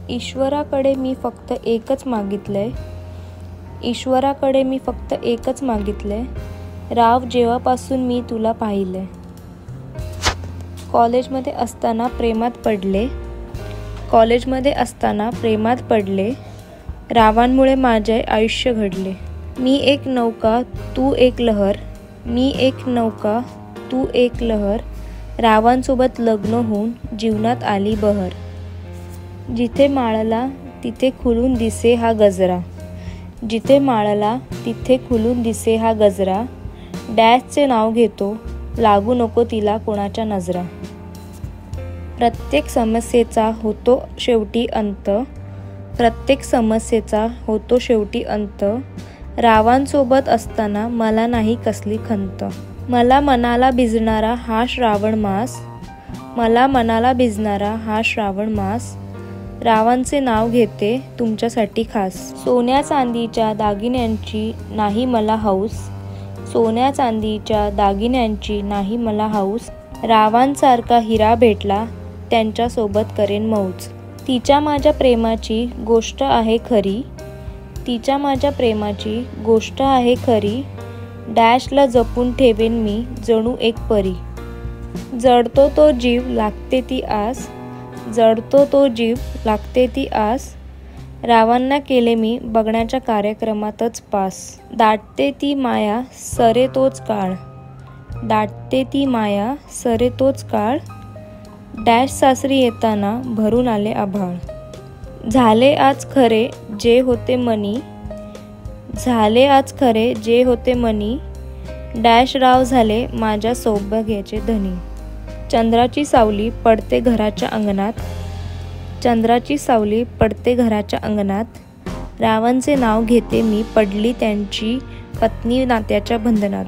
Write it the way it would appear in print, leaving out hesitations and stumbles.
ईश्वराकडे मी फक्त एकच मागितलंय, ईश्वराकडे मी फक्त एकच मागितलंय, राव जेव्हापासून मी तुला पाहिलंय. कॉलेजमध्ये असताना प्रेमात पडले, कॉलेजमध्ये असताना प्रेमात पडले, रावांमुळे माझे आयुष्य घडले. मी एक नौका तू एक लहर, मी एक नौका तू एक लहर, रावांसोबत लग्न होऊन जीवनात आली बहर. जिथे माळला तिथे खुलून दिसे हा गजरा, जिथे माळला तिथे खुलून दिसे हा गजरा, डॅशचे नाव घेतो लागू नको तिला कोणाच्या नजरा. प्रत्येक समस्येचा होतो शेवटी अंत, प्रत्येक समस्येचा होतो शेवटी अंत, रावांसोबत असताना मला नाही कसली खंत. मला मनाला भिजणारा हा श्रावण मास, मला मनाला भिजणारा हा श्रावण मास, रावांचे नाव घेते तुमच्यासाठी खास. सोन्या चांदीच्या दागिन्यांची नाही मला हौस, सोन्या चांदीच्या दागिन्यांची नाही मला हौस, रावांसारखा हिरा भेटला त्यांच्यासोबत करेन मौज. तिच्या माझ्या प्रेमाची गोष्ट आहे खरी, तिच्या माझ्या प्रेमाची गोष्ट आहे खरी, डॅशला जपून ठेवेन मी जणू एक परी. जडतो तो जीव लागते ती आस, जडतो तो जीव लागते ती आस, रावांना केले मी बघण्याच्या कार्यक्रमातच पास. दाटते ती माया सरे तोच काळ, दाटते ती माया सरे तोच काळ, डॅश सासरी येताना भरून आले आभाळ. झाले आज खरे जे होते मनी, झाले आज खरे जे होते मनी, डॅश राव झाले माझ्या सौभाग्याचे धनी. चंद्राची सावली पडते घराच्या अंगणात, चंद्राची सावली पडते घराच्या अंगणात, रावांचे नाव घेते मी पडली त्यांची पत्नी नात्याच्या बंधनात.